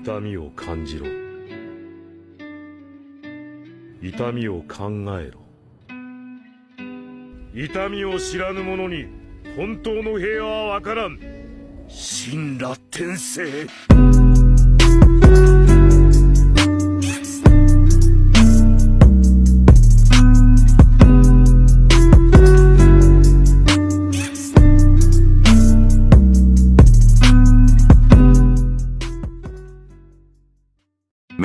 痛みを感じろ。痛みを考えろ。痛みを知らぬ者に本当の平和は分からん。神羅転生。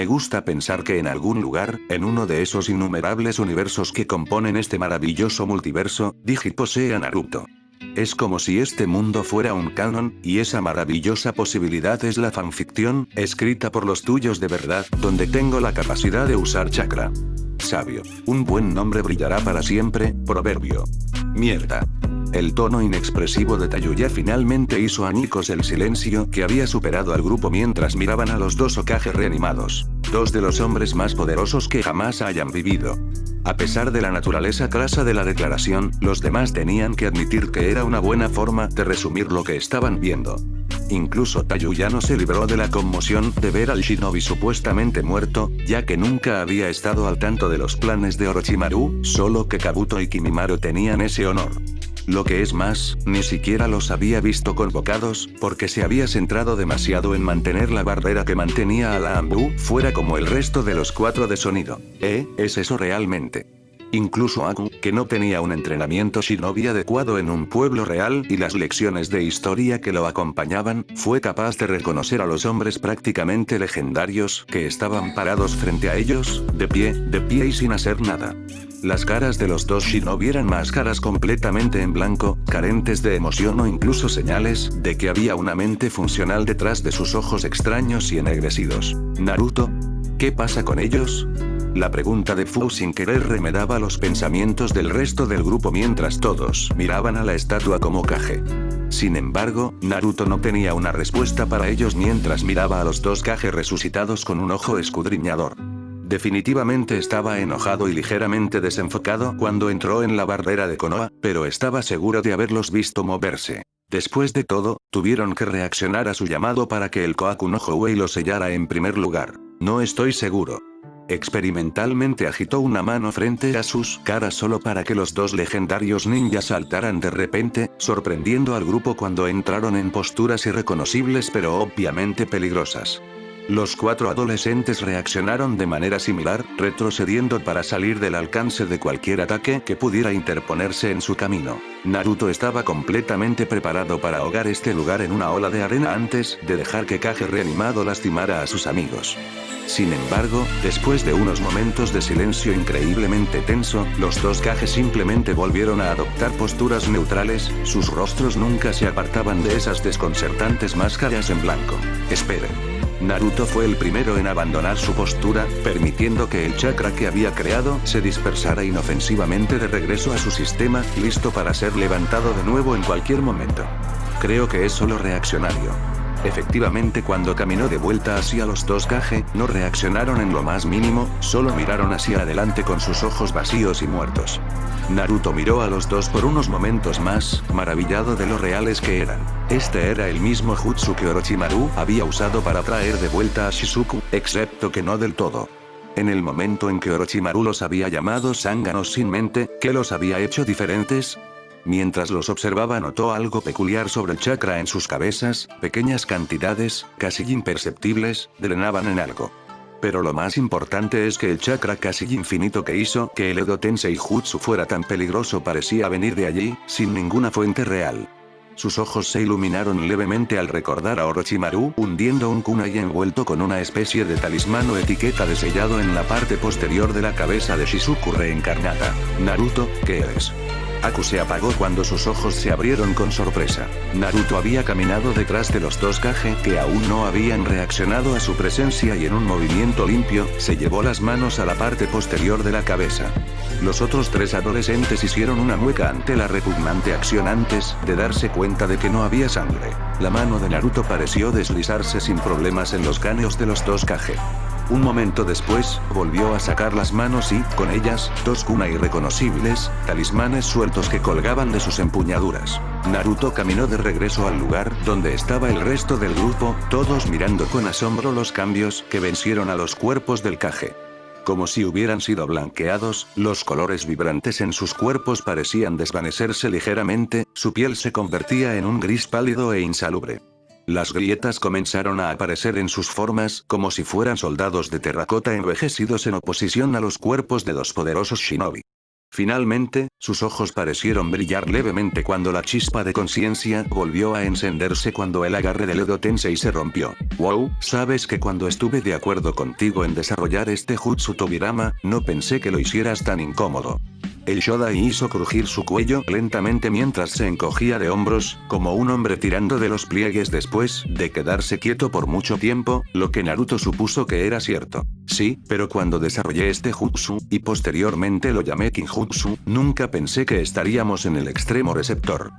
Me gusta pensar que en algún lugar, en uno de esos innumerables universos que componen este maravilloso multiverso, Digi posee a Naruto. Es como si este mundo fuera un canon, y esa maravillosa posibilidad es la fanficción, escrita por los tuyos de verdad, donde tengo la capacidad de usar chakra. Sabio. Un buen nombre brillará para siempre, proverbio. Mierda. El tono inexpresivo de Tayuya finalmente hizo añicos el silencio que había superado al grupo mientras miraban a los dos Hokage reanimados. Dos de los hombres más poderosos que jamás hayan vivido. A pesar de la naturaleza crasa de la declaración, los demás tenían que admitir que era una buena forma de resumir lo que estaban viendo. Incluso Tayuya no se libró de la conmoción de ver al shinobi supuestamente muerto, ya que nunca había estado al tanto de los planes de Orochimaru, solo que Kabuto y Kimimaro tenían ese honor. Lo que es más, ni siquiera los había visto convocados, porque se había centrado demasiado en mantener la barrera que mantenía a la Anbu fuera como el resto de los cuatro de sonido. ¿Es eso realmente? Incluso Aku, que no tenía un entrenamiento shinobi adecuado en un pueblo real y las lecciones de historia que lo acompañaban, fue capaz de reconocer a los hombres prácticamente legendarios que estaban parados frente a ellos, de pie y sin hacer nada. Las caras de los dos shinobi eran máscaras completamente en blanco, carentes de emoción o incluso señales de que había una mente funcional detrás de sus ojos extraños y ennegrecidos. ¿Naruto? ¿Qué pasa con ellos? La pregunta de Fu sin querer remedaba los pensamientos del resto del grupo mientras todos miraban a la estatua como Kage. Sin embargo, Naruto no tenía una respuesta para ellos mientras miraba a los dos Kage resucitados con un ojo escudriñador. Definitivamente estaba enojado y ligeramente desenfocado cuando entró en la barrera de Konoha, pero estaba seguro de haberlos visto moverse. Después de todo, tuvieron que reaccionar a su llamado para que el Kohaku no Houei lo sellara en primer lugar. No estoy seguro. Experimentalmente agitó una mano frente a sus caras solo para que los dos legendarios ninjas saltaran de repente, sorprendiendo al grupo cuando entraron en posturas irreconocibles pero obviamente peligrosas. Los cuatro adolescentes reaccionaron de manera similar, retrocediendo para salir del alcance de cualquier ataque que pudiera interponerse en su camino. Naruto estaba completamente preparado para ahogar este lugar en una ola de arena antes de dejar que Kage reanimado lastimara a sus amigos. Sin embargo, después de unos momentos de silencio increíblemente tenso, los dos Kage simplemente volvieron a adoptar posturas neutrales, sus rostros nunca se apartaban de esas desconcertantes máscaras en blanco. Esperen. Naruto fue el primero en abandonar su postura, permitiendo que el chakra que había creado se dispersara inofensivamente de regreso a su sistema, listo para ser levantado de nuevo en cualquier momento. Creo que es solo reaccionario. Efectivamente, cuando caminó de vuelta hacia los dos Kage, no reaccionaron en lo más mínimo, solo miraron hacia adelante con sus ojos vacíos y muertos. Naruto miró a los dos por unos momentos más, maravillado de lo reales que eran. Este era el mismo jutsu que Orochimaru había usado para traer de vuelta a Shizuku, excepto que no del todo. En el momento en que Orochimaru los había llamado zánganos sin mente, ¿qué los había hecho diferentes? Mientras los observaba notó algo peculiar sobre el chakra en sus cabezas, pequeñas cantidades, casi imperceptibles, drenaban en algo. Pero lo más importante es que el chakra casi infinito que hizo que el Edo Tensei Jutsu fuera tan peligroso parecía venir de allí, sin ninguna fuente real. Sus ojos se iluminaron levemente al recordar a Orochimaru hundiendo un kunai envuelto con una especie de talismán o etiqueta de sellado en la parte posterior de la cabeza de Shizuku reencarnada. Naruto, ¿qué es? Aku se apagó cuando sus ojos se abrieron con sorpresa. Naruto había caminado detrás de los dos Kage que aún no habían reaccionado a su presencia y en un movimiento limpio, se llevó las manos a la parte posterior de la cabeza. Los otros tres adolescentes hicieron una mueca ante la repugnante acción antes de darse cuenta de que no había sangre. La mano de Naruto pareció deslizarse sin problemas en los cráneos de los dos Kage. Un momento después, volvió a sacar las manos y, con ellas, dos kunai irreconocibles, talismanes sueltos que colgaban de sus empuñaduras. Naruto caminó de regreso al lugar donde estaba el resto del grupo, todos mirando con asombro los cambios que vencieron a los cuerpos del Kage. Como si hubieran sido blanqueados, los colores vibrantes en sus cuerpos parecían desvanecerse ligeramente, su piel se convertía en un gris pálido e insalubre. Las grietas comenzaron a aparecer en sus formas como si fueran soldados de terracota envejecidos en oposición a los cuerpos de dos poderosos shinobi. Finalmente, sus ojos parecieron brillar levemente cuando la chispa de conciencia volvió a encenderse cuando el agarre del Edo Tensei se rompió. Wow, sabes que cuando estuve de acuerdo contigo en desarrollar este Jutsu Tobirama, no pensé que lo hicieras tan incómodo. El Shodai hizo crujir su cuello lentamente mientras se encogía de hombros, como un hombre tirando de los pliegues después de quedarse quieto por mucho tiempo, lo que Naruto supuso que era cierto. Sí, pero cuando desarrollé este jutsu, y posteriormente lo llamé Kinjutsu, nunca pensé que estaríamos en el extremo receptor.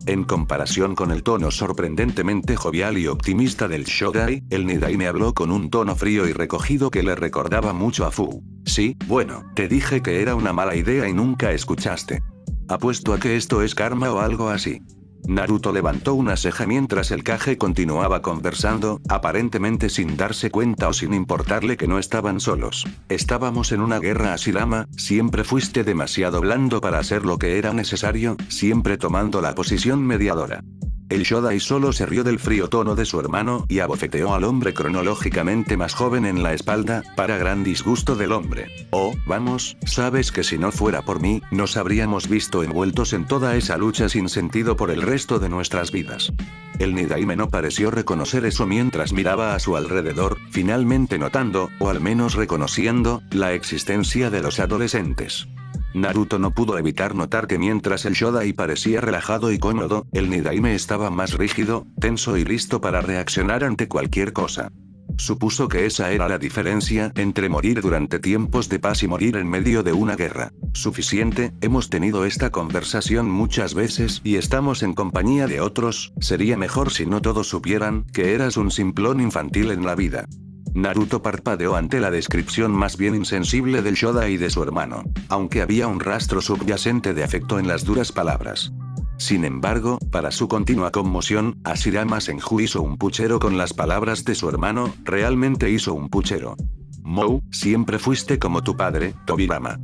En comparación con el tono sorprendentemente jovial y optimista del Shodai, el Nidai me habló con un tono frío y recogido que le recordaba mucho a Fu. Sí, bueno, te dije que era una mala idea y nunca escuchaste. Apuesto a que esto es karma o algo así. Naruto levantó una ceja mientras el Kage continuaba conversando, aparentemente sin darse cuenta o sin importarle que no estaban solos. Estábamos en una guerra Hashirama, siempre fuiste demasiado blando para hacer lo que era necesario, siempre tomando la posición mediadora. El Shodai solo se rió del frío tono de su hermano y abofeteó al hombre cronológicamente más joven en la espalda, para gran disgusto del hombre. Oh, vamos, sabes que si no fuera por mí, nos habríamos visto envueltos en toda esa lucha sin sentido por el resto de nuestras vidas. El Nidaime no pareció reconocer eso mientras miraba a su alrededor, finalmente notando, o al menos reconociendo, la existencia de los adolescentes. Naruto no pudo evitar notar que mientras el Shodai parecía relajado y cómodo, el Nidaime estaba más rígido, tenso y listo para reaccionar ante cualquier cosa. Supuso que esa era la diferencia entre morir durante tiempos de paz y morir en medio de una guerra. Suficiente, hemos tenido esta conversación muchas veces y estamos en compañía de otros, sería mejor si no todos supieran que eras un simplón infantil en la vida. Naruto parpadeó ante la descripción más bien insensible del Shodai y de su hermano, aunque había un rastro subyacente de afecto en las duras palabras. Sin embargo, para su continua conmoción, Hashirama Senju hizo un puchero con las palabras de su hermano, realmente hizo un puchero. Mou, siempre fuiste como tu padre, Tobirama.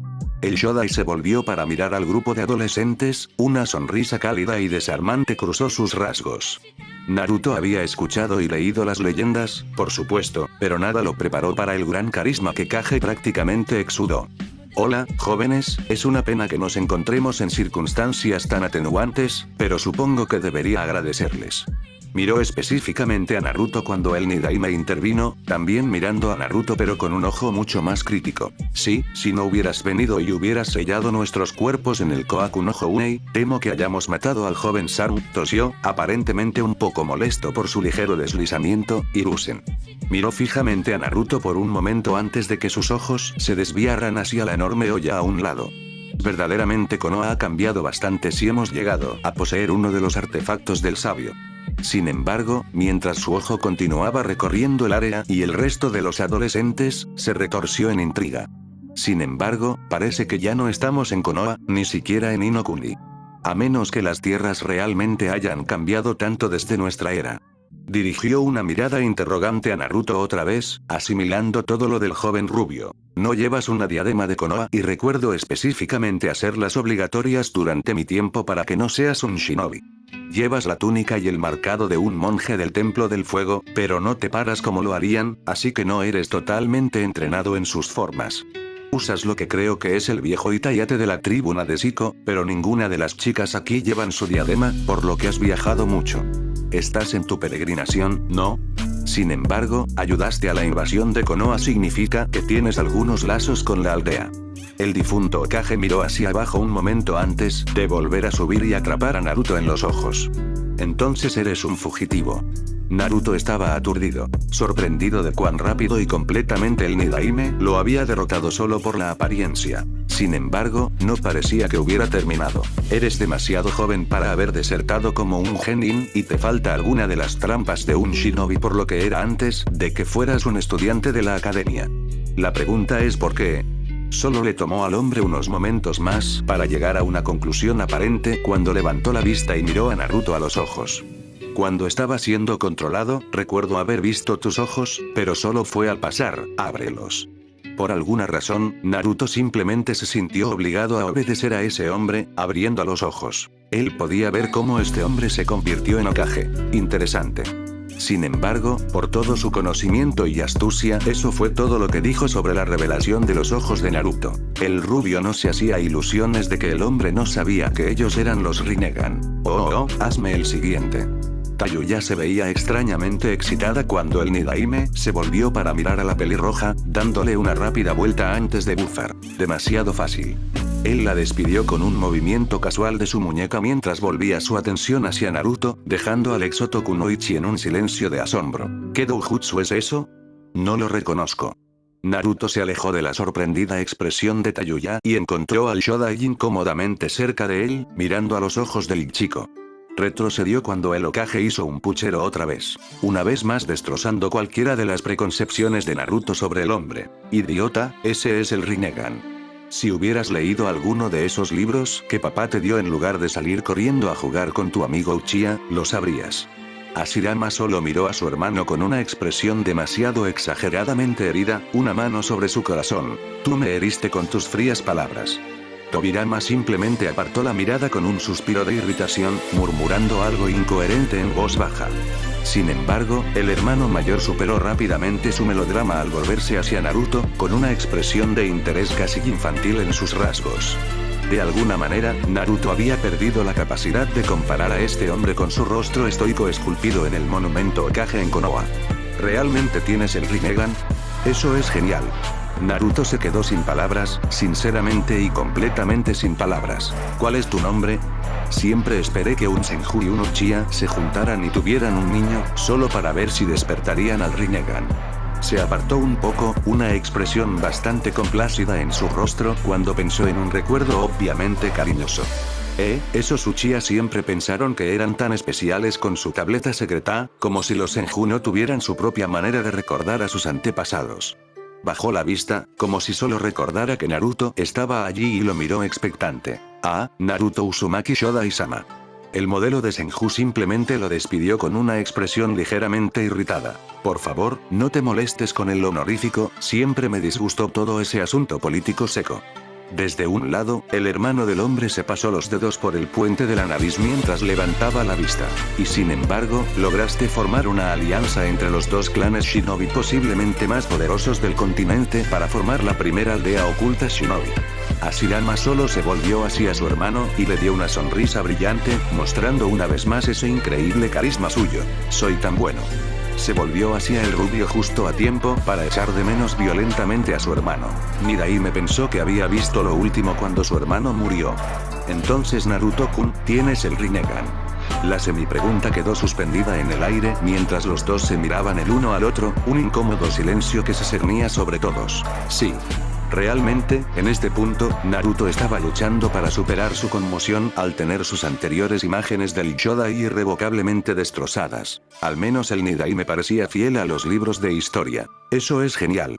El Shodai se volvió para mirar al grupo de adolescentes, una sonrisa cálida y desarmante cruzó sus rasgos. Naruto había escuchado y leído las leyendas, por supuesto, pero nada lo preparó para el gran carisma que Kage prácticamente exudó. Hola, jóvenes, es una pena que nos encontremos en circunstancias tan atenuantes, pero supongo que debería agradecerles. Miró específicamente a Naruto cuando el Nidaime intervino, también mirando a Naruto pero con un ojo mucho más crítico. Sí, si no hubieras venido y hubieras sellado nuestros cuerpos en el Kohaku no Hounei, temo que hayamos matado al joven Saru, tosió, aparentemente un poco molesto por su ligero deslizamiento, Hiruzen. Miró fijamente a Naruto por un momento antes de que sus ojos se desviaran hacia la enorme olla a un lado. Verdaderamente Konoha ha cambiado bastante si hemos llegado a poseer uno de los artefactos del sabio. Sin embargo, mientras su ojo continuaba recorriendo el área y el resto de los adolescentes, se retorció en intriga. Sin embargo, parece que ya no estamos en Konoha, ni siquiera en Inokuni. A menos que las tierras realmente hayan cambiado tanto desde nuestra era. Dirigió una mirada interrogante a Naruto otra vez, asimilando todo lo del joven rubio. No llevas una diadema de Konoha y recuerdo específicamente hacerlas obligatorias durante mi tiempo para que no seas un shinobi. Llevas la túnica y el marcado de un monje del Templo del Fuego, pero no te paras como lo harían, así que no eres totalmente entrenado en sus formas. Usas lo que creo que es el viejo Itayate de la tribuna de Siko, pero ninguna de las chicas aquí llevan su diadema, por lo que has viajado mucho. Estás en tu peregrinación, ¿no? Sin embargo, ayudaste a la invasión de Konoha significa que tienes algunos lazos con la aldea. El difunto Kage miró hacia abajo un momento antes de volver a subir y atrapar a Naruto en los ojos. Entonces eres un fugitivo. Naruto estaba aturdido, sorprendido de cuán rápido y completamente el Nidaime lo había derrotado solo por la apariencia. Sin embargo, no parecía que hubiera terminado. Eres demasiado joven para haber desertado como un genin y te falta alguna de las trampas de un shinobi por lo que era antes de que fueras un estudiante de la academia. La pregunta es ¿por qué? Solo le tomó al hombre unos momentos más para llegar a una conclusión aparente cuando levantó la vista y miró a Naruto a los ojos. Cuando estaba siendo controlado, recuerdo haber visto tus ojos, pero solo fue al pasar, ábrelos. Por alguna razón, Naruto simplemente se sintió obligado a obedecer a ese hombre, abriendo los ojos. Él podía ver cómo este hombre se convirtió en Hokage. Interesante. Sin embargo, por todo su conocimiento y astucia, eso fue todo lo que dijo sobre la revelación de los ojos de Naruto. El rubio no se hacía ilusiones de que el hombre no sabía que ellos eran los Rinnegan. Hazme el siguiente. Tayuya se veía extrañamente excitada cuando el Nidaime se volvió para mirar a la pelirroja, dándole una rápida vuelta antes de bufar. Demasiado fácil. Él la despidió con un movimiento casual de su muñeca mientras volvía su atención hacia Naruto, dejando al Exoto Kunoichi en un silencio de asombro. ¿Qué doujutsu es eso? No lo reconozco. Naruto se alejó de la sorprendida expresión de Tayuya y encontró al Shodaijin cómodamente cerca de él, mirando a los ojos del chico. Retrocedió cuando el Hokage hizo un puchero otra vez. Una vez más destrozando cualquiera de las preconcepciones de Naruto sobre el hombre. Idiota, ese es el Rinnegan. Si hubieras leído alguno de esos libros que papá te dio en lugar de salir corriendo a jugar con tu amigo Uchiha, lo sabrías. Hashirama solo miró a su hermano con una expresión demasiado exageradamente herida, una mano sobre su corazón. Tú me heriste con tus frías palabras. Tobirama simplemente apartó la mirada con un suspiro de irritación, murmurando algo incoherente en voz baja. Sin embargo, el hermano mayor superó rápidamente su melodrama al volverse hacia Naruto, con una expresión de interés casi infantil en sus rasgos. De alguna manera, Naruto había perdido la capacidad de comparar a este hombre con su rostro estoico esculpido en el monumento Hokage en Konoha. ¿Realmente tienes el Rinnegan? Eso es genial. Naruto se quedó sin palabras, sinceramente y completamente sin palabras. ¿Cuál es tu nombre? Siempre esperé que un Senju y un Uchiha se juntaran y tuvieran un niño, solo para ver si despertarían al Rinnegan. Se apartó un poco, una expresión bastante complacida en su rostro cuando pensó en un recuerdo obviamente cariñoso. Esos Uchiha siempre pensaron que eran tan especiales con su tableta secreta, como si los Senju no tuvieran su propia manera de recordar a sus antepasados. Bajó la vista, como si solo recordara que Naruto estaba allí y lo miró expectante. Naruto Uzumaki Shodai-sama. El modelo de Senju simplemente lo despidió con una expresión ligeramente irritada. Por favor, no te molestes con el honorífico, siempre me disgustó todo ese asunto político seco. Desde un lado, el hermano del hombre se pasó los dedos por el puente de la nariz mientras levantaba la vista. Y sin embargo, lograste formar una alianza entre los dos clanes shinobi posiblemente más poderosos del continente para formar la primera aldea oculta shinobi. Hashirama solo se volvió hacia su hermano y le dio una sonrisa brillante, mostrando una vez más ese increíble carisma suyo. Soy tan bueno. Se volvió hacia el rubio justo a tiempo para echar de menos violentamente a su hermano. Nidaime pensó que había visto lo último cuando su hermano murió. Entonces Naruto-kun, ¿tienes el Rinnegan? La semipregunta quedó suspendida en el aire mientras los dos se miraban el uno al otro, un incómodo silencio que se cernía sobre todos. Sí. Realmente, en este punto, Naruto estaba luchando para superar su conmoción al tener sus anteriores imágenes del Shodai irrevocablemente destrozadas. Al menos el Nidaime parecía fiel a los libros de historia. Eso es genial.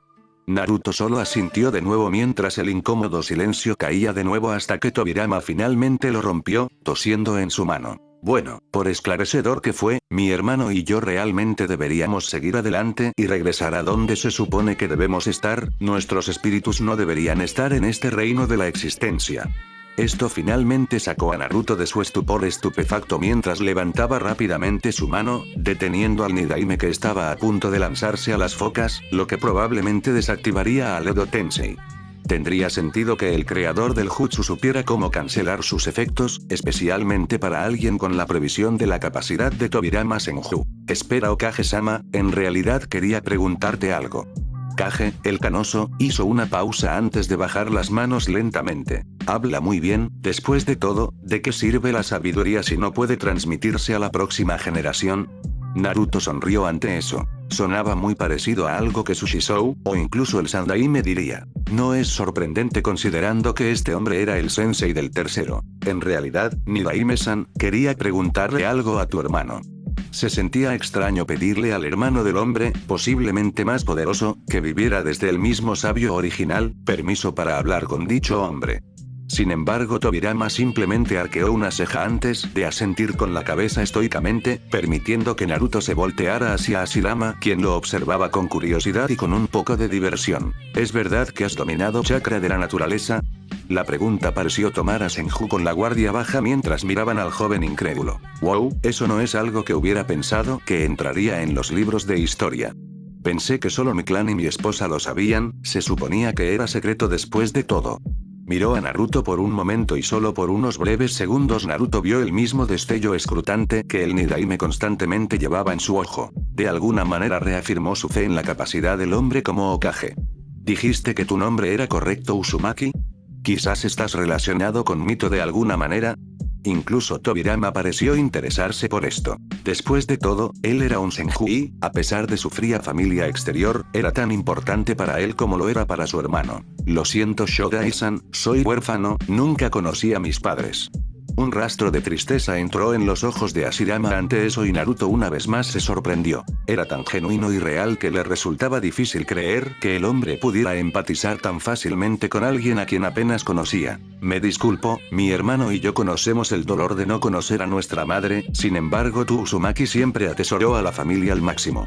Naruto solo asintió de nuevo mientras el incómodo silencio caía de nuevo hasta que Tobirama finalmente lo rompió, tosiendo en su mano. Bueno, por esclarecedor que fue, mi hermano y yo realmente deberíamos seguir adelante y regresar a donde se supone que debemos estar, nuestros espíritus no deberían estar en este reino de la existencia. Esto finalmente sacó a Naruto de su estupor estupefacto mientras levantaba rápidamente su mano, deteniendo al Nidaime que estaba a punto de lanzarse a las focas, lo que probablemente desactivaría al Edo Tensei. Tendría sentido que el creador del jutsu supiera cómo cancelar sus efectos, especialmente para alguien con la previsión de la capacidad de Tobirama Senju. Espera Hokage-sama, en realidad quería preguntarte algo. Kage, el canoso, hizo una pausa antes de bajar las manos lentamente. Habla muy bien, después de todo, ¿de qué sirve la sabiduría si no puede transmitirse a la próxima generación? Naruto sonrió ante eso. Sonaba muy parecido a algo que Sushizou, o incluso el Sandaime diría. No es sorprendente considerando que este hombre era el sensei del tercero. En realidad, Nidaime-san, quería preguntarle algo a tu hermano. Se sentía extraño pedirle al hermano del hombre, posiblemente más poderoso, que viviera desde el mismo sabio original, permiso para hablar con dicho hombre. Sin embargo, Tobirama simplemente arqueó una ceja antes de asentir con la cabeza estoicamente, permitiendo que Naruto se volteara hacia Hashirama, quien lo observaba con curiosidad y con un poco de diversión. ¿Es verdad que has dominado chakra de la naturaleza? La pregunta pareció tomar a Senju con la guardia baja mientras miraban al joven incrédulo. Wow, eso no es algo que hubiera pensado que entraría en los libros de historia. Pensé que solo mi clan y mi esposa lo sabían, se suponía que era secreto después de todo. Miró a Naruto por un momento y solo por unos breves segundos Naruto vio el mismo destello escrutante que el Nidaime constantemente llevaba en su ojo. De alguna manera reafirmó su fe en la capacidad del hombre como Hokage. ¿Dijiste que tu nombre era correcto, Uzumaki? ¿Quizás estás relacionado con Mito de alguna manera? Incluso Tobirama pareció interesarse por esto. Después de todo, él era un Senju y, a pesar de su fría familia exterior, era tan importante para él como lo era para su hermano. Lo siento, Shodai-san, soy huérfano, nunca conocí a mis padres. Un rastro de tristeza entró en los ojos de Hashirama ante eso y Naruto una vez más se sorprendió. Era tan genuino y real que le resultaba difícil creer que el hombre pudiera empatizar tan fácilmente con alguien a quien apenas conocía. Me disculpo, mi hermano y yo conocemos el dolor de no conocer a nuestra madre, sin embargo tu Uzumaki siempre atesoró a la familia al máximo.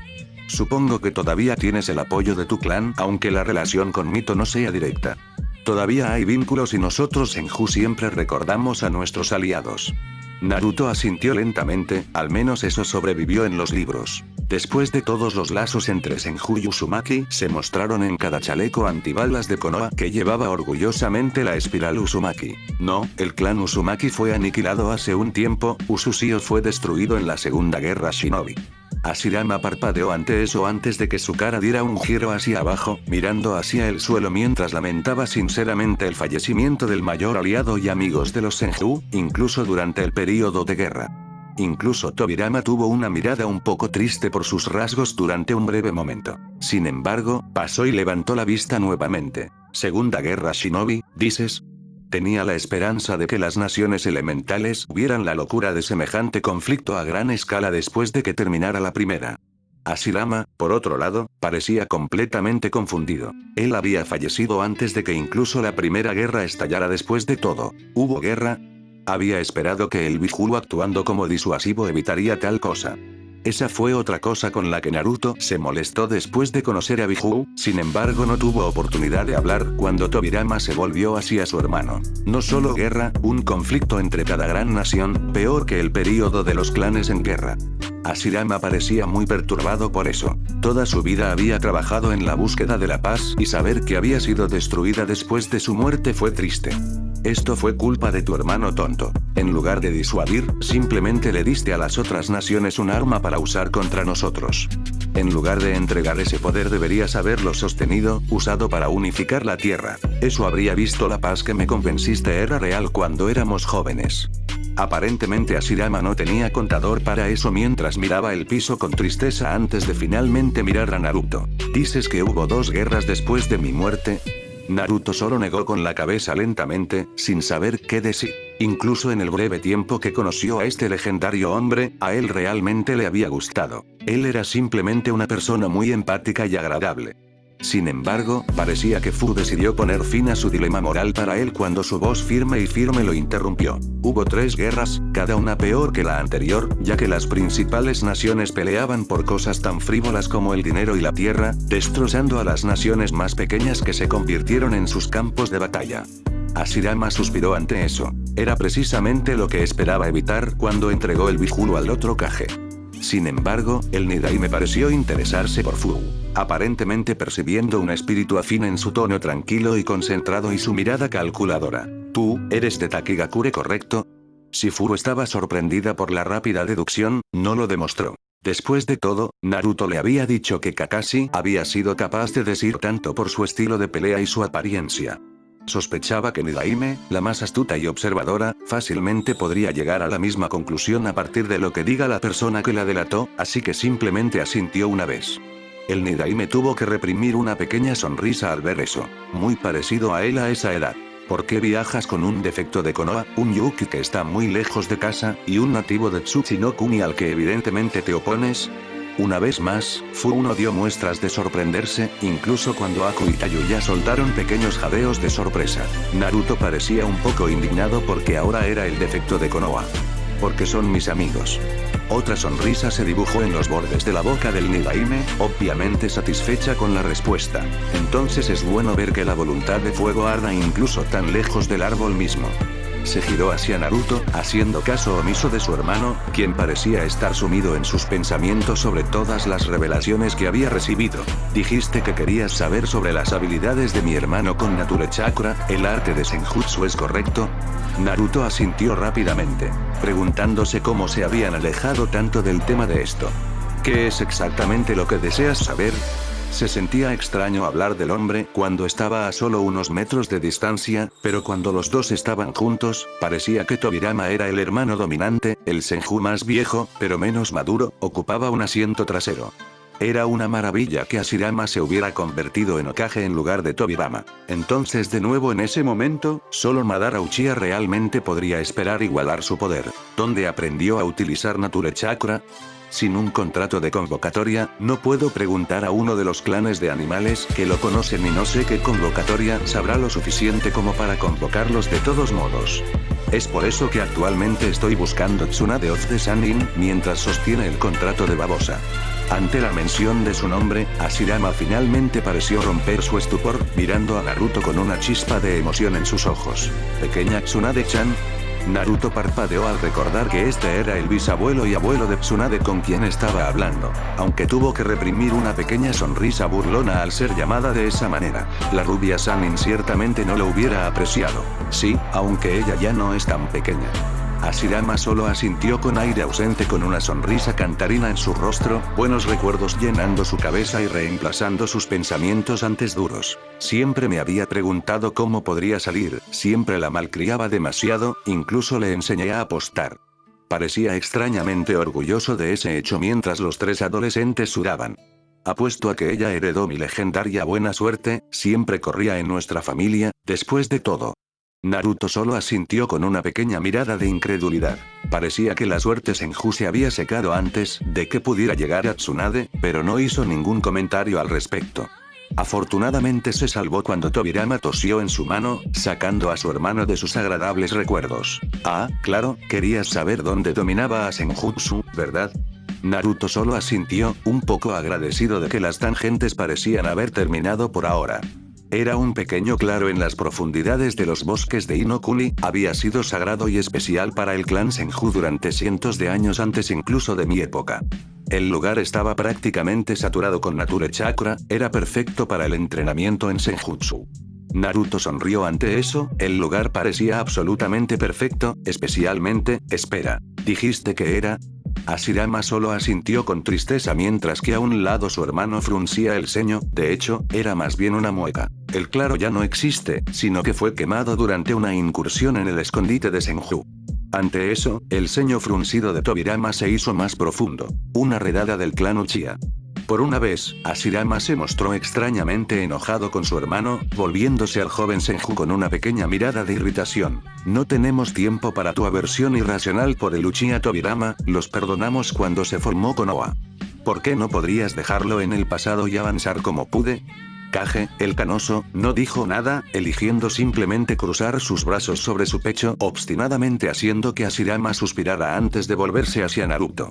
Supongo que todavía tienes el apoyo de tu clan, aunque la relación con Mito no sea directa. Todavía hay vínculos y nosotros Senju siempre recordamos a nuestros aliados. Naruto asintió lentamente, al menos eso sobrevivió en los libros. Después de todos los lazos entre Senju y Uzumaki se mostraron en cada chaleco antibalas de Konoha que llevaba orgullosamente la espiral Uzumaki. No, el clan Uzumaki fue aniquilado hace un tiempo, Usushio fue destruido en la Segunda Guerra Shinobi. Hashirama parpadeó ante eso antes de que su cara diera un giro hacia abajo, mirando hacia el suelo mientras lamentaba sinceramente el fallecimiento del mayor aliado y amigos de los Senju, incluso durante el período de guerra. Incluso Tobirama tuvo una mirada un poco triste por sus rasgos durante un breve momento. Sin embargo, pasó y levantó la vista nuevamente. Segunda Guerra Shinobi, ¿dices? Tenía la esperanza de que las naciones elementales vieran la locura de semejante conflicto a gran escala después de que terminara la primera. Hashirama, por otro lado, parecía completamente confundido. Él había fallecido antes de que incluso la primera guerra estallara. Después de todo, ¿hubo guerra? Había esperado que el Biju actuando como disuasivo evitaría tal cosa. Esa fue otra cosa con la que Naruto se molestó después de conocer a Biju, sin embargo no tuvo oportunidad de hablar cuando Tobirama se volvió hacia su hermano. No solo guerra, un conflicto entre cada gran nación, peor que el período de los clanes en guerra. Hashirama parecía muy perturbado por eso. Toda su vida había trabajado en la búsqueda de la paz y saber que había sido destruida después de su muerte fue triste. Esto fue culpa de tu hermano tonto. En lugar de disuadir, simplemente le diste a las otras naciones un arma para usar contra nosotros. En lugar de entregar ese poder deberías haberlo sostenido, usado para unificar la tierra. Eso habría visto la paz que me convenciste era real cuando éramos jóvenes. Aparentemente Hashirama no tenía contador para eso mientras miraba el piso con tristeza antes de finalmente mirar a Naruto. ¿Dices que hubo 2 guerras después de mi muerte? Naruto solo negó con la cabeza lentamente, sin saber qué decir. Incluso en el breve tiempo que conoció a este legendario hombre, a él realmente le había gustado. Él era simplemente una persona muy empática y agradable. Sin embargo, parecía que Fu decidió poner fin a su dilema moral para él cuando su voz firme lo interrumpió. Hubo 3 guerras, cada una peor que la anterior, ya que las principales naciones peleaban por cosas tan frívolas como el dinero y la tierra, destrozando a las naciones más pequeñas que se convirtieron en sus campos de batalla. Hashirama suspiró ante eso. Era precisamente lo que esperaba evitar cuando entregó el Biju al otro Kage. Sin embargo, el Nidaime pareció interesarse por Fu, aparentemente percibiendo un espíritu afín en su tono tranquilo y concentrado y su mirada calculadora. ¿Tú, eres de Takigakure, correcto? Si Fu estaba sorprendida por la rápida deducción, no lo demostró. Después de todo, Naruto le había dicho que Kakashi había sido capaz de decir tanto por su estilo de pelea y su apariencia. Sospechaba que Nidaime, la más astuta y observadora, fácilmente podría llegar a la misma conclusión a partir de lo que diga la persona que la delató, así que simplemente asintió una vez. El Nidaime tuvo que reprimir una pequeña sonrisa al ver eso. Muy parecido a él a esa edad. ¿Por qué viajas con un defecto de Konoha, un Yuki que está muy lejos de casa, y un nativo de Tsuchinokuni al que evidentemente te opones? Una vez más, Fuuno dio muestras de sorprenderse, incluso cuando Aku y Tayuya soltaron pequeños jadeos de sorpresa. Naruto parecía un poco indignado porque ahora era el defecto de Konoha. Porque son mis amigos. Otra sonrisa se dibujó en los bordes de la boca del Nidaime, obviamente satisfecha con la respuesta. Entonces es bueno ver que la voluntad de fuego arda incluso tan lejos del árbol mismo. Se giró hacia Naruto, haciendo caso omiso de su hermano, quien parecía estar sumido en sus pensamientos sobre todas las revelaciones que había recibido. Dijiste que querías saber sobre las habilidades de mi hermano con Nature Chakra, el arte de Senjutsu, ¿es correcto? Naruto asintió rápidamente, preguntándose cómo se habían alejado tanto del tema de esto. ¿Qué es exactamente lo que deseas saber? Se sentía extraño hablar del hombre cuando estaba a solo unos metros de distancia, pero cuando los dos estaban juntos, parecía que Tobirama era el hermano dominante, el Senju más viejo, pero menos maduro, ocupaba un asiento trasero. Era una maravilla que Hashirama se hubiera convertido en Hokage en lugar de Tobirama. Entonces de nuevo en ese momento, solo Madara Uchiha realmente podría esperar igualar su poder. ¿Dónde aprendió a utilizar Nature Chakra? Sin un contrato de convocatoria, no puedo preguntar a uno de los clanes de animales que lo conocen y no sé qué convocatoria sabrá lo suficiente como para convocarlos de todos modos. Es por eso que actualmente estoy buscando Tsunade of the Sannin mientras sostiene el contrato de babosa. Ante la mención de su nombre, Hashirama finalmente pareció romper su estupor, mirando a Naruto con una chispa de emoción en sus ojos. Pequeña Tsunade-chan. Naruto parpadeó al recordar que este era el bisabuelo y abuelo de Tsunade con quien estaba hablando, aunque tuvo que reprimir una pequeña sonrisa burlona al ser llamada de esa manera. La rubia Sannin ciertamente no lo hubiera apreciado. Sí, aunque ella ya no es tan pequeña. Hashirama solo asintió con aire ausente con una sonrisa cantarina en su rostro, buenos recuerdos llenando su cabeza y reemplazando sus pensamientos antes duros. Siempre me había preguntado cómo podría salir, siempre la malcriaba demasiado, incluso le enseñé a apostar. Parecía extrañamente orgulloso de ese hecho mientras los tres adolescentes sudaban. Apuesto a que ella heredó mi legendaria buena suerte, siempre corría en nuestra familia, después de todo. Naruto solo asintió con una pequeña mirada de incredulidad. Parecía que la suerte Senju se había secado antes de que pudiera llegar a Tsunade, pero no hizo ningún comentario al respecto. Afortunadamente se salvó cuando Tobirama tosió en su mano, sacando a su hermano de sus agradables recuerdos. Ah, claro, querías saber dónde dominaba a Senjutsu, ¿verdad? Naruto solo asintió, un poco agradecido de que las tangentes parecían haber terminado por ahora. Era un pequeño claro en las profundidades de los bosques de Inokuni, había sido sagrado y especial para el clan Senju durante cientos de años antes incluso de mi época. El lugar estaba prácticamente saturado con Nature Chakra, era perfecto para el entrenamiento en Senjutsu. Naruto sonrió ante eso, el lugar parecía absolutamente perfecto, especialmente, espera, ¿dijiste que era? Hashirama solo asintió con tristeza mientras que a un lado su hermano fruncía el ceño, de hecho, era más bien una mueca. El claro ya no existe, sino que fue quemado durante una incursión en el escondite de Senju. Ante eso, el ceño fruncido de Tobirama se hizo más profundo. Una redada del clan Uchiha. Por una vez, Hashirama se mostró extrañamente enojado con su hermano, volviéndose al joven Senju con una pequeña mirada de irritación. No tenemos tiempo para tu aversión irracional por el Uchiha Tobirama, los perdonamos cuando se formó Konoha. ¿Por qué no podrías dejarlo en el pasado y avanzar como pude? Kage, el canoso, no dijo nada, eligiendo simplemente cruzar sus brazos sobre su pecho, obstinadamente haciendo que Hashirama suspirara antes de volverse hacia Naruto.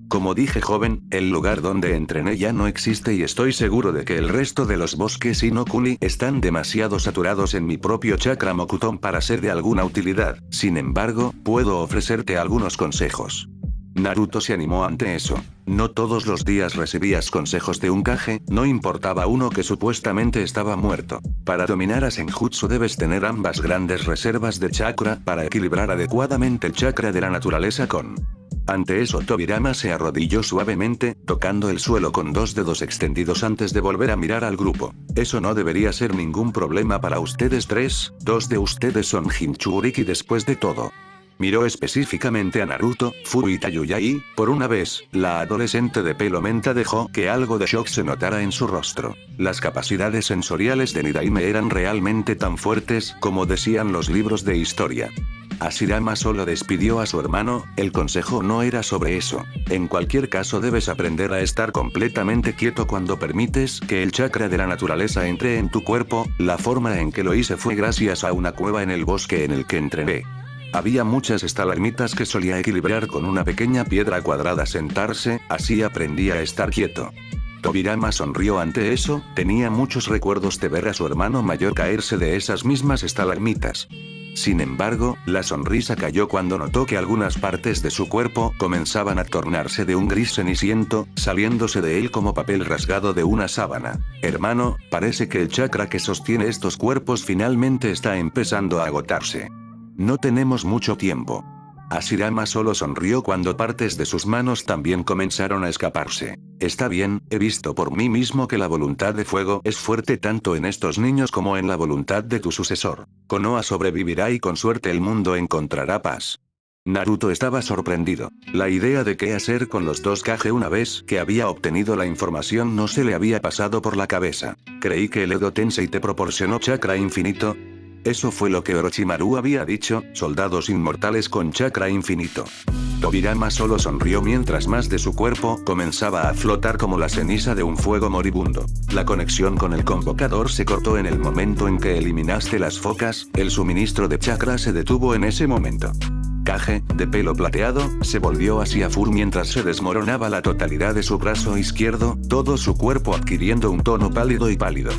Como dije joven, el lugar donde entrené ya no existe y estoy seguro de que el resto de los bosques Inokuni están demasiado saturados en mi propio chakra Mokuton para ser de alguna utilidad, sin embargo, puedo ofrecerte algunos consejos. Naruto se animó ante eso. No todos los días recibías consejos de un Kage, no importaba uno que supuestamente estaba muerto. Para dominar a Senjutsu debes tener ambas grandes reservas de chakra para equilibrar adecuadamente el chakra de la naturaleza con... Ante eso Tobirama se arrodilló suavemente, tocando el suelo con dos dedos extendidos antes de volver a mirar al grupo. Eso no debería ser ningún problema para ustedes tres, dos de ustedes son Jinchuriki después de todo. Miró específicamente a Naruto, Fu y Tayuya y, por una vez, la adolescente de pelo menta dejó que algo de shock se notara en su rostro. Las capacidades sensoriales de Nidaime eran realmente tan fuertes como decían los libros de historia. Hashirama solo despidió a su hermano, el consejo no era sobre eso. En cualquier caso debes aprender a estar completamente quieto cuando permites que el chakra de la naturaleza entre en tu cuerpo. La forma en que lo hice fue gracias a una cueva en el bosque en el que entrené. Había muchas estalagmitas que solía equilibrar con una pequeña piedra cuadrada sentarse, así aprendí a estar quieto. Tobirama sonrió ante eso, tenía muchos recuerdos de ver a su hermano mayor caerse de esas mismas estalagmitas. Sin embargo, la sonrisa cayó cuando notó que algunas partes de su cuerpo comenzaban a tornarse de un gris ceniciento, saliéndose de él como papel rasgado de una sábana. Hermano, parece que el chakra que sostiene estos cuerpos finalmente está empezando a agotarse. No tenemos mucho tiempo. Hashirama solo sonrió cuando partes de sus manos también comenzaron a escaparse. Está bien, he visto por mí mismo que la voluntad de fuego es fuerte tanto en estos niños como en la voluntad de tu sucesor. Konoha sobrevivirá y con suerte el mundo encontrará paz. Naruto estaba sorprendido. La idea de qué hacer con los dos Kage una vez que había obtenido la información no se le había pasado por la cabeza. Creí que el Edo Tensei te proporcionó chakra infinito. Eso fue lo que Orochimaru había dicho, soldados inmortales con chakra infinito. Tobirama solo sonrió mientras más de su cuerpo comenzaba a flotar como la ceniza de un fuego moribundo. La conexión con el convocador se cortó en el momento en que eliminaste las focas, el suministro de chakra se detuvo en ese momento. Kage, de pelo plateado, se volvió hacia Fur mientras se desmoronaba la totalidad de su brazo izquierdo, todo su cuerpo adquiriendo un tono pálido y pálido.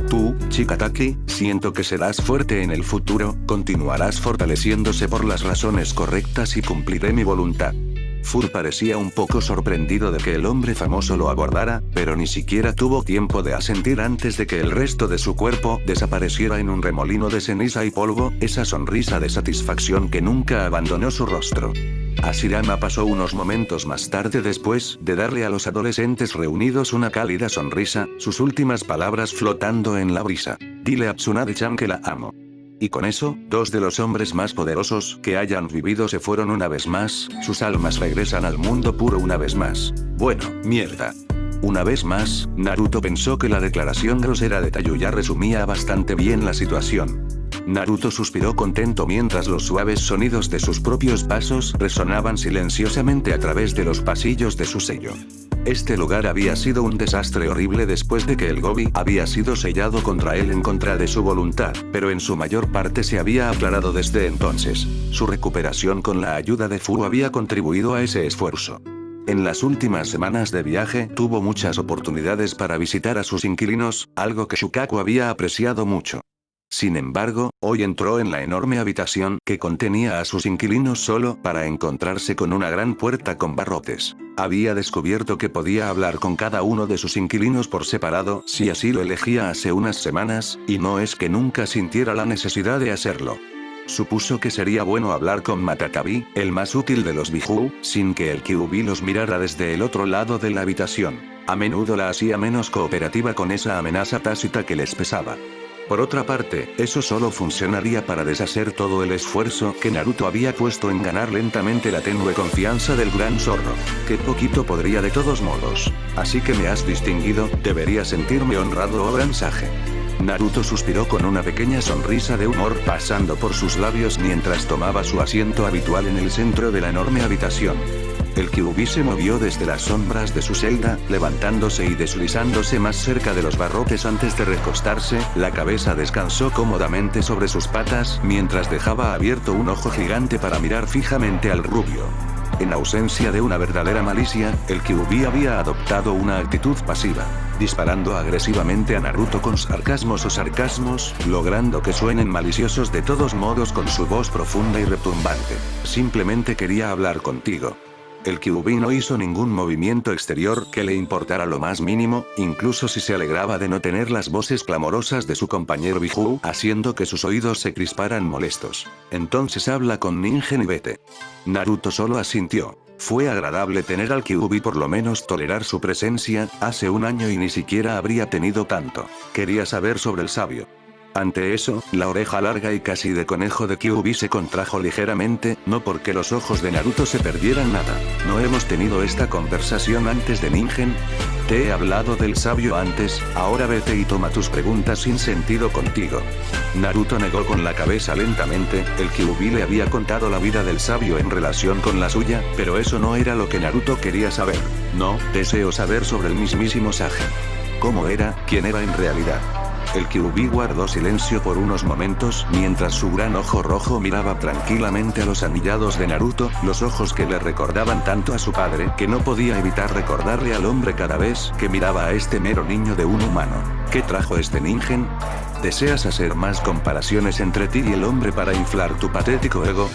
Tú, Chikataki, siento que serás fuerte en el futuro, continuarás fortaleciéndose por las razones correctas y cumpliré mi voluntad. Fur parecía un poco sorprendido de que el hombre famoso lo abordara, pero ni siquiera tuvo tiempo de asentir antes de que el resto de su cuerpo desapareciera en un remolino de ceniza y polvo, esa sonrisa de satisfacción que nunca abandonó su rostro. Hashirama pasó unos momentos más tarde después de darle a los adolescentes reunidos una cálida sonrisa, sus últimas palabras flotando en la brisa. Dile a Tsunade-chan que la amo. Y con eso, dos de los hombres más poderosos que hayan vivido se fueron una vez más, sus almas regresan al mundo puro una vez más. Bueno, mierda. Una vez más, Naruto pensó que la declaración grosera de Tayuya resumía bastante bien la situación. Naruto suspiró contento mientras los suaves sonidos de sus propios pasos resonaban silenciosamente a través de los pasillos de su sello. Este lugar había sido un desastre horrible después de que el Gobi había sido sellado contra él en contra de su voluntad, pero en su mayor parte se había aclarado desde entonces. Su recuperación con la ayuda de Fu había contribuido a ese esfuerzo. En las últimas semanas de viaje tuvo muchas oportunidades para visitar a sus inquilinos, algo que Shukaku había apreciado mucho. Sin embargo, hoy entró en la enorme habitación que contenía a sus inquilinos solo para encontrarse con una gran puerta con barrotes. Había descubierto que podía hablar con cada uno de sus inquilinos por separado si así lo elegía hace unas semanas, y no es que nunca sintiera la necesidad de hacerlo. Supuso que sería bueno hablar con Matatabi, el más útil de los Biju, sin que el Kyuubi los mirara desde el otro lado de la habitación. A menudo la hacía menos cooperativa con esa amenaza tácita que les pesaba. Por otra parte, eso solo funcionaría para deshacer todo el esfuerzo que Naruto había puesto en ganar lentamente la tenue confianza del gran zorro. Que poquito podría de todos modos. Así que me has distinguido, debería sentirme honrado o gran Sage. Naruto suspiró con una pequeña sonrisa de humor pasando por sus labios mientras tomaba su asiento habitual en el centro de la enorme habitación. El Kyuubi se movió desde las sombras de su celda, levantándose y deslizándose más cerca de los barrotes antes de recostarse, la cabeza descansó cómodamente sobre sus patas mientras dejaba abierto un ojo gigante para mirar fijamente al rubio. En ausencia de una verdadera malicia, el Kyuubi había adoptado una actitud pasiva, disparando agresivamente a Naruto con sarcasmos, logrando que suenen maliciosos de todos modos con su voz profunda y retumbante. Simplemente quería hablar contigo. El Kyuubi no hizo ningún movimiento exterior que le importara lo más mínimo, incluso si se alegraba de no tener las voces clamorosas de su compañero Biju, haciendo que sus oídos se crisparan molestos. Entonces habla con Ningen y vete. Naruto solo asintió. Fue agradable tener al Kyuubi por lo menos tolerar su presencia, hace un año y ni siquiera habría tenido tanto. Quería saber sobre el sabio. Ante eso, la oreja larga y casi de conejo de Kyuubi se contrajo ligeramente, no porque los ojos de Naruto se perdieran nada. ¿No hemos tenido esta conversación antes de Ningen? Te he hablado del sabio antes, ahora vete y toma tus preguntas sin sentido contigo. Naruto negó con la cabeza lentamente, el Kyuubi le había contado la vida del sabio en relación con la suya, pero eso no era lo que Naruto quería saber. No, deseo saber sobre el mismísimo Sage. ¿Cómo era? ¿Quién era en realidad? El Kyuubi guardó silencio por unos momentos mientras su gran ojo rojo miraba tranquilamente a los anillados de Naruto, los ojos que le recordaban tanto a su padre que no podía evitar recordarle al hombre cada vez que miraba a este mero niño de un humano. ¿Qué trajo este Ningen? ¿Deseas hacer más comparaciones entre ti y el hombre para inflar tu patético ego?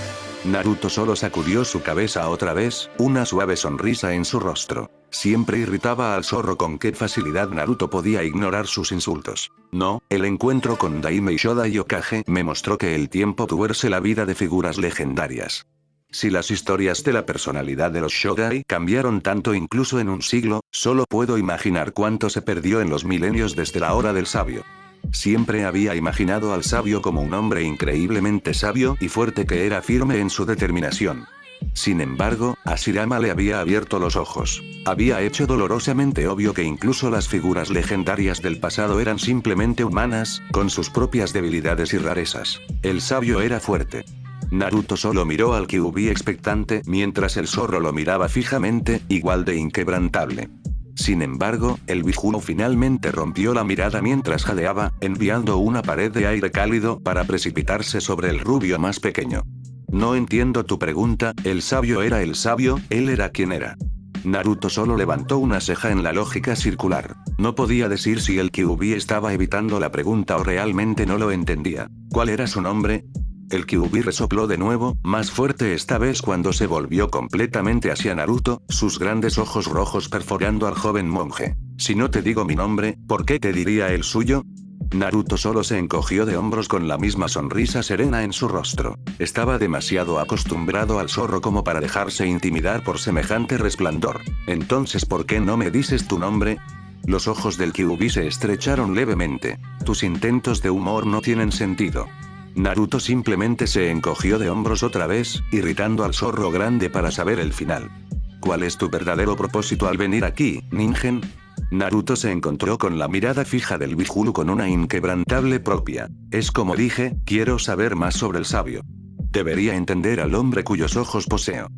Naruto solo sacudió su cabeza otra vez, una suave sonrisa en su rostro. Siempre irritaba al zorro con qué facilidad Naruto podía ignorar sus insultos. No, el encuentro con Daime y Shodai Hokage me mostró que el tiempo tuerce la vida de figuras legendarias. Si las historias de la personalidad de los Shodai cambiaron tanto incluso en un siglo, solo puedo imaginar cuánto se perdió en los milenios desde la hora del sabio. Siempre había imaginado al sabio como un hombre increíblemente sabio y fuerte que era firme en su determinación. Sin embargo, Hashirama le había abierto los ojos. Había hecho dolorosamente obvio que incluso las figuras legendarias del pasado eran simplemente humanas, con sus propias debilidades y rarezas. El sabio era fuerte. Naruto solo miró al Kyuubi expectante mientras el zorro lo miraba fijamente, igual de inquebrantable. Sin embargo, el Biju finalmente rompió la mirada mientras jadeaba, enviando una pared de aire cálido para precipitarse sobre el rubio más pequeño. No entiendo tu pregunta, ¿el sabio era el sabio? ¿Él era quien era? Naruto solo levantó una ceja en la lógica circular. No podía decir si el Kyuubi estaba evitando la pregunta o realmente no lo entendía. ¿Cuál era su nombre? El Kyuubi resopló de nuevo, más fuerte esta vez cuando se volvió completamente hacia Naruto, sus grandes ojos rojos perforando al joven monje. Si no te digo mi nombre, ¿por qué te diría el suyo? Naruto solo se encogió de hombros con la misma sonrisa serena en su rostro. Estaba demasiado acostumbrado al zorro como para dejarse intimidar por semejante resplandor. Entonces, ¿por qué no me dices tu nombre? Los ojos del Kyuubi se estrecharon levemente. Tus intentos de humor no tienen sentido. Naruto simplemente se encogió de hombros otra vez, irritando al zorro grande para saber el final. ¿Cuál es tu verdadero propósito al venir aquí, Ningen? Naruto se encontró con la mirada fija del Biju con una inquebrantable propia. Es como dije, quiero saber más sobre el sabio. Debería entender al hombre cuyos ojos poseo.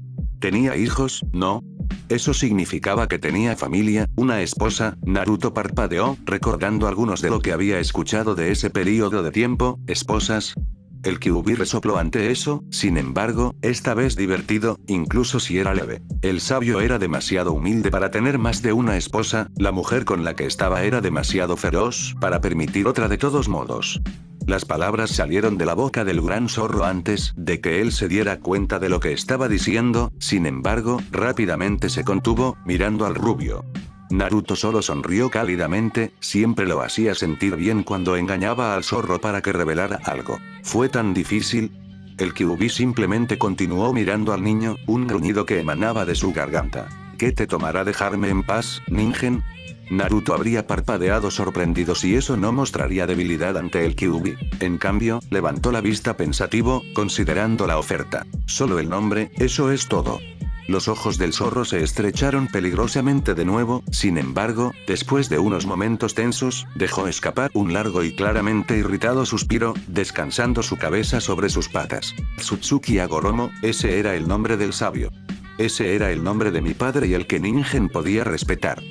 ¿Tenía hijos? No. Eso significaba que tenía familia, una esposa. Naruto parpadeó, recordando algunos de lo que había escuchado de ese período de tiempo. ¿Esposas? El Kyuubi resopló ante eso, sin embargo, esta vez divertido, incluso si era leve. El sabio era demasiado humilde para tener más de una esposa, la mujer con la que estaba era demasiado feroz para permitir otra de todos modos. Las palabras salieron de la boca del gran zorro antes de que él se diera cuenta de lo que estaba diciendo, sin embargo, rápidamente se contuvo, mirando al rubio. Naruto solo sonrió cálidamente, siempre lo hacía sentir bien cuando engañaba al zorro para que revelara algo. ¿Fue tan difícil? El Kyuubi simplemente continuó mirando al niño, un gruñido que emanaba de su garganta. ¿Qué te tomará dejarme en paz, Ningen? Naruto habría parpadeado sorprendido si eso no mostraría debilidad ante el Kyuubi. En cambio, levantó la vista pensativo, considerando la oferta. Solo el nombre, eso es todo. Los ojos del zorro se estrecharon peligrosamente de nuevo, sin embargo, después de unos momentos tensos, dejó escapar un largo y claramente irritado suspiro, descansando su cabeza sobre sus patas. Tsutsuki Agoromo, ese era el nombre del sabio. Ese era el nombre de mi padre y el que Ningen podía respetar.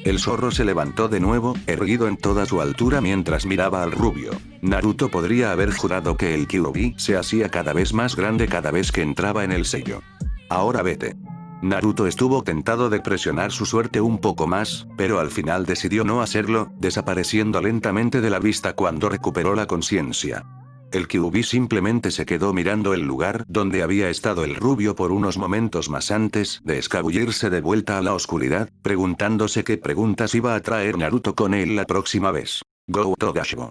El zorro se levantó de nuevo, erguido en toda su altura mientras miraba al rubio. Naruto podría haber jurado que el Kyuubi se hacía cada vez más grande cada vez que entraba en el sello. Ahora vete. Naruto estuvo tentado de presionar su suerte un poco más, pero al final decidió no hacerlo, desapareciendo lentamente de la vista cuando recuperó la conciencia. El Kyuubi simplemente se quedó mirando el lugar donde había estado el rubio por unos momentos más antes de escabullirse de vuelta a la oscuridad, preguntándose qué preguntas iba a traer Naruto con él la próxima vez. Go Togasho.